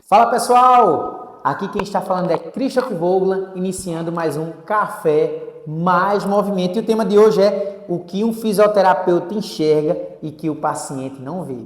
Fala pessoal, aqui quem está falando é Christoph Vogler, iniciando mais um Café Mais Movimento. E o tema de hoje é o que um fisioterapeuta enxerga e que o paciente não vê.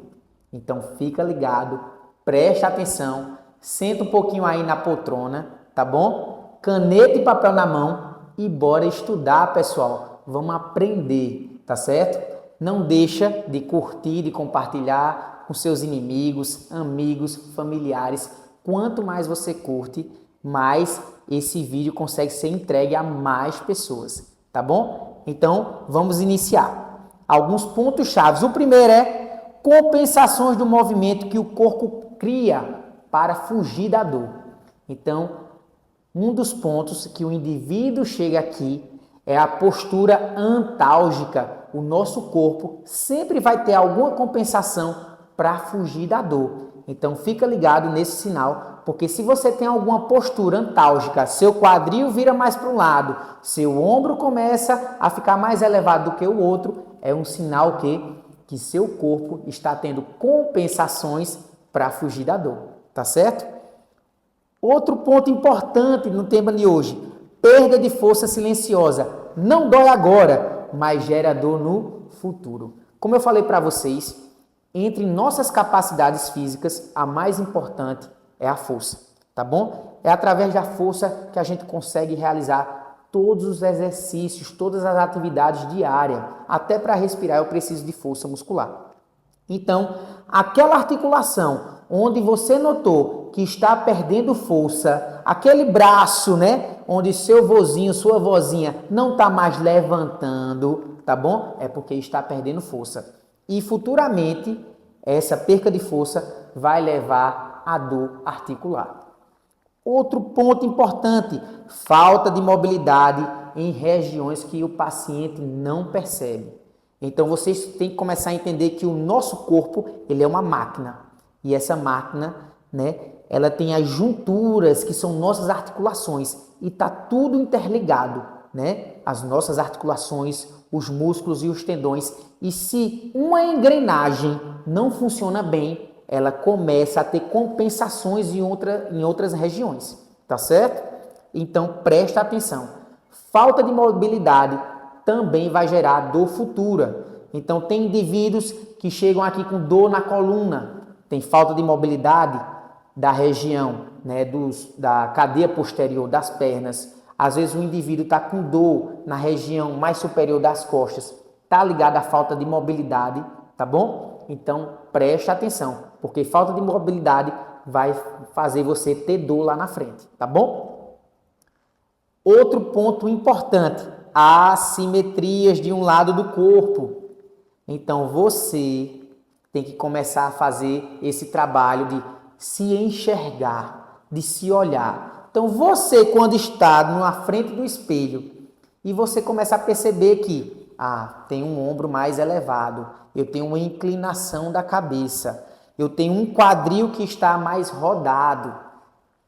Então fica ligado, preste atenção, senta um pouquinho aí na poltrona, tá bom? Caneta e papel na mão e bora estudar, pessoal. Vamos aprender, tá certo? Não deixa de curtir, de compartilhar com seus inimigos, amigos, familiares. Quanto mais você curte, mais esse vídeo consegue ser entregue a mais pessoas, tá bom? Então, vamos iniciar. Alguns pontos chaves. O primeiro é compensações do movimento que o corpo cria para fugir da dor. Então, um dos pontos que o indivíduo chega aqui é a postura antálgica. O nosso corpo sempre vai ter alguma compensação para fugir da dor. Então fica ligado nesse sinal, porque se você tem alguma postura antálgica, seu quadril vira mais para um lado, seu ombro começa a ficar mais elevado do que o outro, é um sinal que seu corpo está tendo compensações para fugir da dor, tá certo? Outro ponto importante no tema de hoje, perda de força silenciosa. Não dói agora, mas gera dor no futuro. Como eu falei para vocês, entre nossas capacidades físicas, a mais importante é a força, tá bom? É através da força que a gente consegue realizar todos os exercícios, todas as atividades diárias. Até para respirar eu preciso de força muscular. Então, aquela articulação onde você notou que está perdendo força, aquele braço, né? Onde seu vozinho, sua vozinha não está mais levantando, tá bom? É porque está perdendo força. E futuramente, essa perca de força vai levar à dor articular. Outro ponto importante, falta de mobilidade em regiões que o paciente não percebe. Então, vocês têm que começar a entender que o nosso corpo, ele é uma máquina. E essa máquina, né, ela tem as junturas, que são nossas articulações. E está tudo interligado, né? As nossas articulações, os músculos e os tendões. E se uma engrenagem não funciona bem, ela começa a ter compensações em outras regiões, tá certo? Então, presta atenção. Falta de mobilidade também vai gerar dor futura. Então, tem indivíduos que chegam aqui com dor na coluna, tem falta de mobilidade da região, né, da cadeia posterior das pernas. Às vezes o indivíduo está com dor na região mais superior das costas, está ligado à falta de mobilidade, tá bom? Então preste atenção, porque falta de mobilidade vai fazer você ter dor lá na frente, tá bom? Outro ponto importante, assimetrias de um lado do corpo. Então você tem que começar a fazer esse trabalho de se enxergar, de se olhar. Então você, quando está na frente do espelho e você começa a perceber que tem um ombro mais elevado, eu tenho uma inclinação da cabeça, eu tenho um quadril que está mais rodado,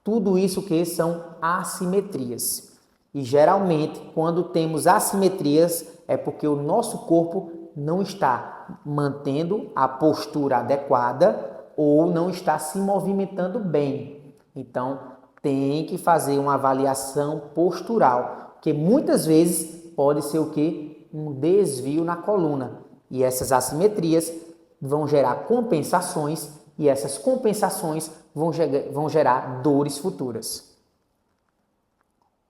tudo isso que são assimetrias. E geralmente, quando temos assimetrias, é porque o nosso corpo não está mantendo a postura adequada ou não está se movimentando bem. Então, tem que fazer uma avaliação postural, porque muitas vezes pode ser o quê? Um desvio na coluna. E essas assimetrias vão gerar compensações e essas compensações vão gerar dores futuras.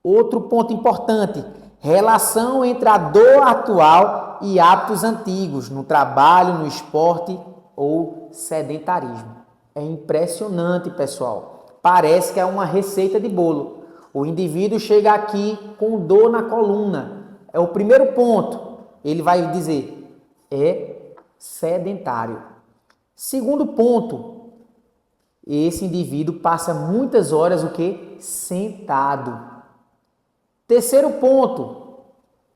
Outro ponto importante, relação entre a dor atual e hábitos antigos no trabalho, no esporte ou sedentarismo. É impressionante, pessoal. Parece que é uma receita de bolo. O indivíduo chega aqui com dor na coluna. É o primeiro ponto. Ele vai dizer, é sedentário. Segundo ponto, esse indivíduo passa muitas horas o quê? Sentado. Terceiro ponto,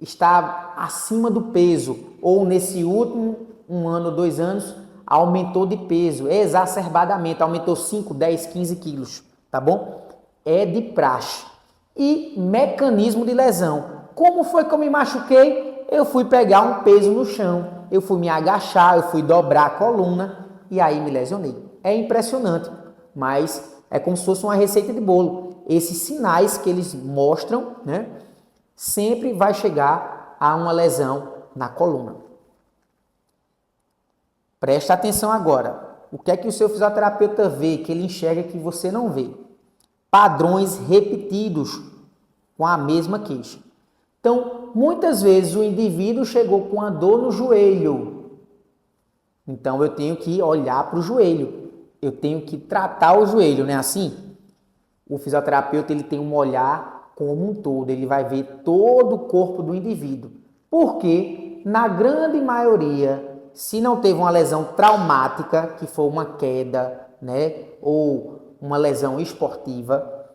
está acima do peso. Ou nesse último 1 ano, 2 anos, aumentou de peso, exacerbadamente, aumentou 5, 10, 15 quilos, tá bom? É de praxe. E mecanismo de lesão. Como foi que eu me machuquei? Eu fui pegar um peso no chão, eu fui me agachar, eu fui dobrar a coluna e aí me lesionei. É impressionante, mas É como se fosse uma receita de bolo. Esses sinais que eles mostram, né, sempre vai chegar a uma lesão na coluna. Presta atenção agora. O que é que o seu fisioterapeuta vê, que ele enxerga que você não vê? Padrões repetidos com a mesma queixa. Então, muitas vezes o indivíduo chegou com a dor no joelho. Então, eu tenho que olhar para o joelho. Eu tenho que tratar o joelho, não é assim? O fisioterapeuta ele tem um olhar como um todo. Ele vai ver todo o corpo do indivíduo. Porque, na grande maioria, se não teve uma lesão traumática, que foi uma queda, né, ou uma lesão esportiva,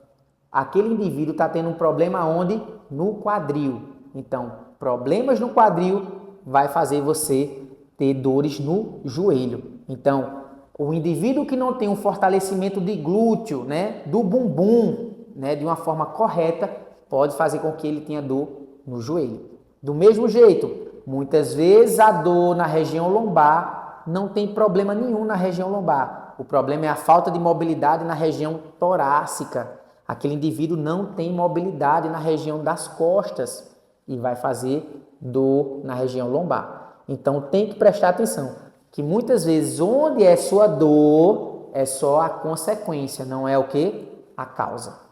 aquele indivíduo está tendo um problema onde? No quadril. Então, problemas no quadril vai fazer você ter dores no joelho. Então, o indivíduo que não tem um fortalecimento de glúteo, né, do bumbum, né, de uma forma correta, pode fazer com que ele tenha dor no joelho. Do mesmo jeito, muitas vezes a dor na região lombar não tem problema nenhum na região lombar. O problema é a falta de mobilidade na região torácica. Aquele indivíduo não tem mobilidade na região das costas e vai fazer dor na região lombar. Então tem que prestar atenção, que muitas vezes onde é sua dor é só a consequência, não é o que? A causa.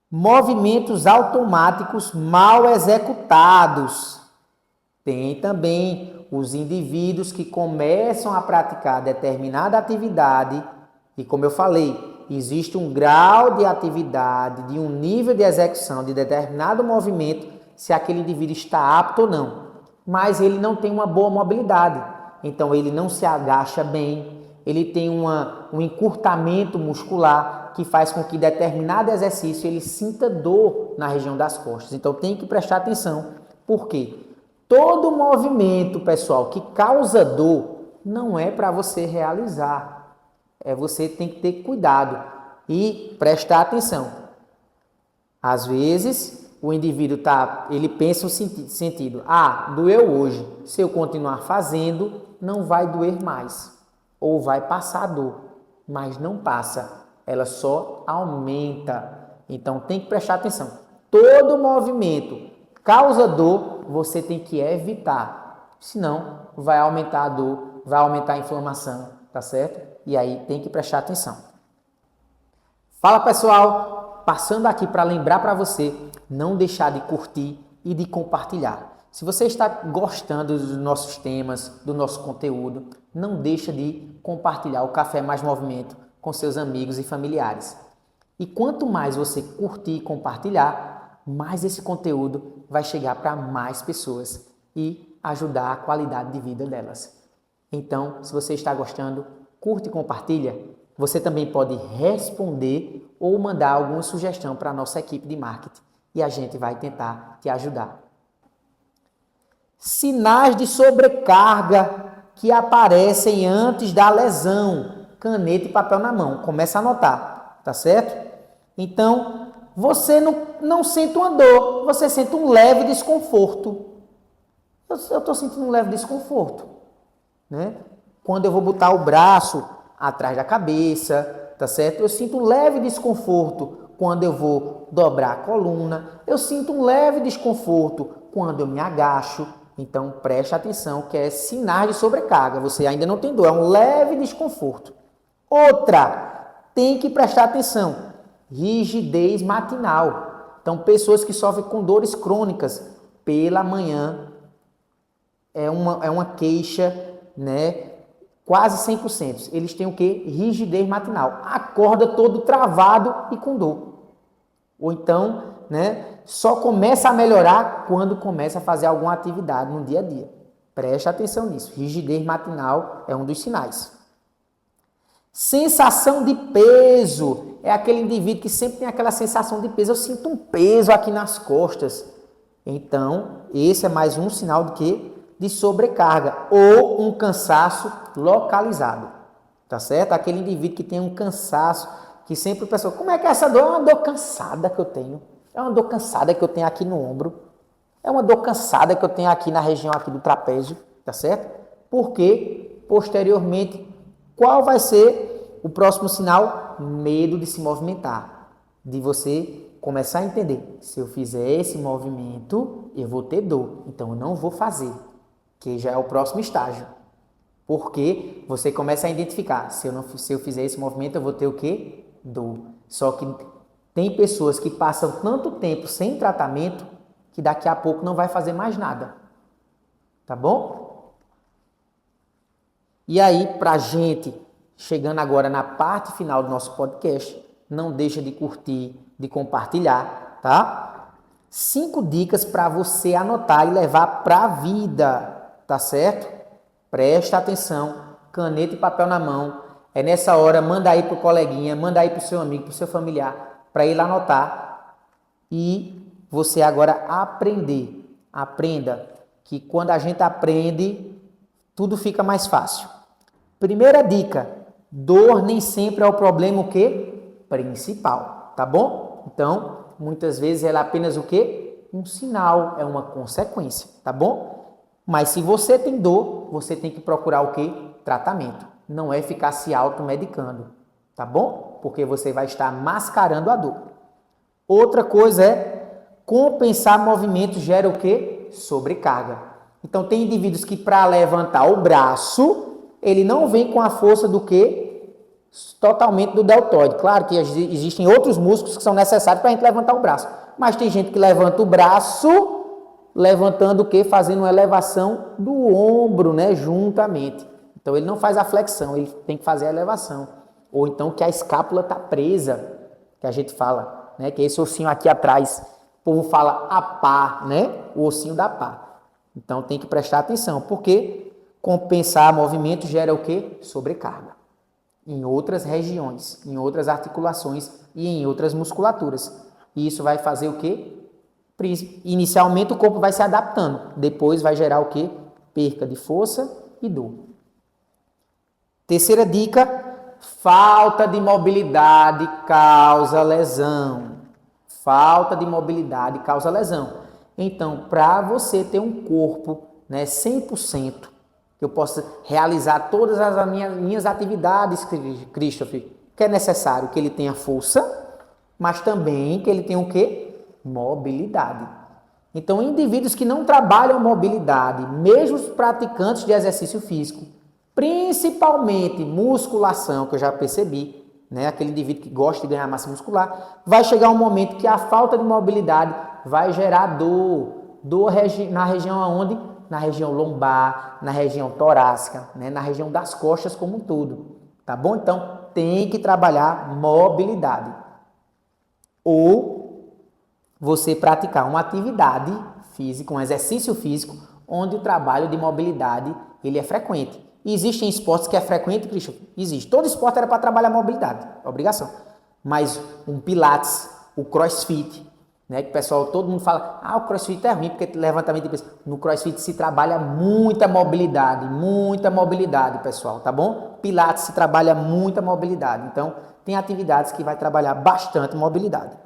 Movimentos automáticos mal executados. Tem também os indivíduos que começam a praticar determinada atividade e, como eu falei, existe um grau de atividade, de um nível de execução de determinado movimento, se aquele indivíduo está apto ou não. Mas ele não tem uma boa mobilidade, então ele não se agacha bem, ele tem um encurtamento muscular, que faz com que determinado exercício ele sinta dor na região das costas. Então tem que prestar atenção. Por quê? Todo movimento, pessoal, que causa dor, não é para você realizar. Você tem que ter cuidado e prestar atenção. Às vezes, o indivíduo ele pensa o sentido, doeu hoje, se eu continuar fazendo, não vai doer mais. Ou vai passar a dor, mas não passa. Ela só aumenta. Então tem que prestar atenção. Todo movimento causa dor, você tem que evitar. Senão vai aumentar a dor, vai aumentar a inflamação, tá certo? E aí tem que prestar atenção. Fala pessoal, passando aqui para lembrar para você não deixar de curtir e de compartilhar. Se você está gostando dos nossos temas, do nosso conteúdo, não deixa de compartilhar o Café Mais Movimento com seus amigos e familiares. E quanto mais você curtir e compartilhar, mais esse conteúdo vai chegar para mais pessoas e ajudar a qualidade de vida delas. Então, se você está gostando, curte e compartilha. Você também pode responder ou mandar alguma sugestão para a nossa equipe de marketing e a gente vai tentar te ajudar. Sinais de sobrecarga que aparecem antes da lesão. Caneta e papel na mão. Começa a anotar, tá certo? Então, você não sente uma dor, você sente um leve desconforto. Eu estou sentindo um leve desconforto, né? Quando eu vou botar o braço atrás da cabeça, tá certo? Eu sinto um leve desconforto quando eu vou dobrar a coluna. Eu sinto um leve desconforto quando eu me agacho. Então, preste atenção que é sinais de sobrecarga. Você ainda não tem dor, é um leve desconforto. Outra, tem que prestar atenção, rigidez matinal. Então, pessoas que sofrem com dores crônicas pela manhã, é uma queixa, né, quase 100%. Eles têm o quê? Rigidez matinal. Acorda todo travado e com dor. Ou então, né, só começa a melhorar quando começa a fazer alguma atividade no dia a dia. Preste atenção nisso. Rigidez matinal é um dos sinais. Sensação de peso. É aquele indivíduo que sempre tem aquela sensação de peso. Eu sinto um peso aqui nas costas. Então, esse é mais um sinal de quê? De sobrecarga ou um cansaço localizado. Tá certo? Aquele indivíduo que tem um cansaço, que sempre o pessoal, como é que é essa dor? É uma dor cansada que eu tenho. É uma dor cansada que eu tenho aqui no ombro. É uma dor cansada que eu tenho aqui na região aqui do trapézio. Tá certo? Porque, posteriormente, Qual vai ser o próximo sinal? Medo de se movimentar. De você começar a entender. Se eu fizer esse movimento, eu vou ter dor. Então, eu não vou fazer. Que já é o próximo estágio. Porque você começa a identificar. Se eu fizer esse movimento, eu vou ter o quê? Dor. Só que tem pessoas que passam tanto tempo sem tratamento que daqui a pouco não vai fazer mais nada. Tá bom? E aí, pra gente, chegando agora na parte final do nosso podcast, não deixa de curtir, de compartilhar, tá? 5 dicas para você anotar e levar pra vida, tá certo? Presta atenção, caneta e papel na mão. É nessa hora, manda aí pro coleguinha, manda aí pro seu amigo, pro seu familiar, para ele anotar e você agora aprender. Aprenda que quando a gente aprende, tudo fica mais fácil. Primeira dica, dor nem sempre é o problema o quê? Principal, tá bom? Então, muitas vezes ela é apenas o quê? Um sinal, é uma consequência, tá bom? Mas se você tem dor, você tem que procurar o quê? Tratamento. Não é ficar se automedicando, tá bom? Porque você vai estar mascarando a dor. Outra coisa é compensar movimento gera o quê? Sobrecarga. Então tem indivíduos que para levantar o braço, ele não vem com a força do quê? Totalmente do deltoide. Claro que existem outros músculos que são necessários para a gente levantar o braço. Mas tem gente que levanta o braço, levantando o quê? Fazendo uma elevação do ombro, né? Juntamente. Então ele não faz a flexão, ele tem que fazer a elevação. Ou então que a escápula está presa, que a gente fala, né? Que é esse ossinho aqui atrás. O povo fala a pá, né? O ossinho da pá. Então tem que prestar atenção, porque compensar movimento gera o quê? Sobrecarga. Em outras regiões, em outras articulações e em outras musculaturas. E isso vai fazer o quê? Inicialmente o corpo vai se adaptando, depois vai gerar o quê? Perca de força e dor. Terceira dica, falta de mobilidade causa lesão. Falta de mobilidade causa lesão. Então, para você ter um corpo, né, 100%, que eu possa realizar todas as minhas atividades, Christopher, que é necessário que ele tenha força, mas também que ele tenha o quê? Mobilidade. Então, indivíduos que não trabalham mobilidade, mesmo os praticantes de exercício físico, principalmente musculação, que eu já percebi, né? Aquele indivíduo que gosta de ganhar massa muscular, vai chegar um momento que a falta de mobilidade vai gerar dor na região aonde? Na região lombar, na região torácica, né? Na região das costas como um todo, tá bom? Então, tem que trabalhar mobilidade. Ou você praticar uma atividade física, um exercício físico, onde o trabalho de mobilidade ele é frequente. E existem esportes que é frequente, Christian? Existe. Todo esporte era para trabalhar mobilidade, é obrigação. Mas um pilates, o crossfit, né, que o pessoal, todo mundo fala, o crossfit é ruim, porque levantamento de peso. No crossfit se trabalha muita mobilidade, pessoal, tá bom? Pilates se trabalha muita mobilidade. Então, tem atividades que vai trabalhar bastante mobilidade.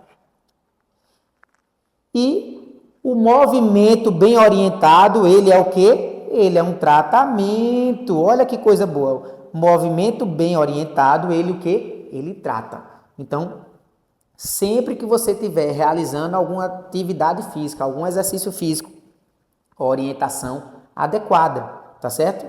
E o movimento bem orientado, ele é o quê? Ele é um tratamento. Olha que coisa boa. Movimento bem orientado, ele o quê? Ele trata. Então, sempre que você estiver realizando alguma atividade física, algum exercício físico, orientação adequada, tá certo?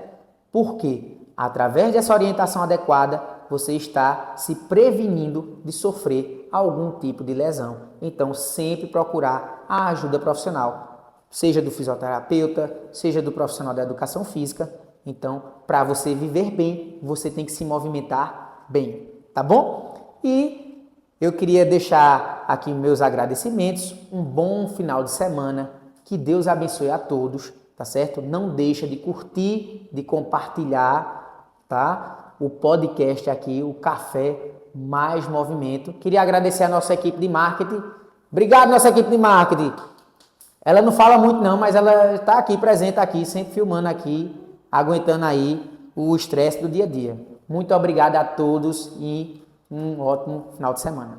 Por quê? Através dessa orientação adequada, você está se prevenindo de sofrer algum tipo de lesão. Então, sempre procurar a ajuda profissional, seja do fisioterapeuta, seja do profissional da educação física. Então, para você viver bem, você tem que se movimentar bem, tá bom? E eu queria deixar aqui meus agradecimentos, um bom final de semana, que Deus abençoe a todos, tá certo? Não deixa de curtir, de compartilhar, tá? O podcast aqui, o Café Mais Movimento. Queria agradecer a nossa equipe de marketing. Obrigado, nossa equipe de marketing. Ela não fala muito não, mas ela está aqui, presente aqui, sempre filmando aqui, aguentando aí o estresse do dia a dia. Muito obrigado a todos e um ótimo final de semana.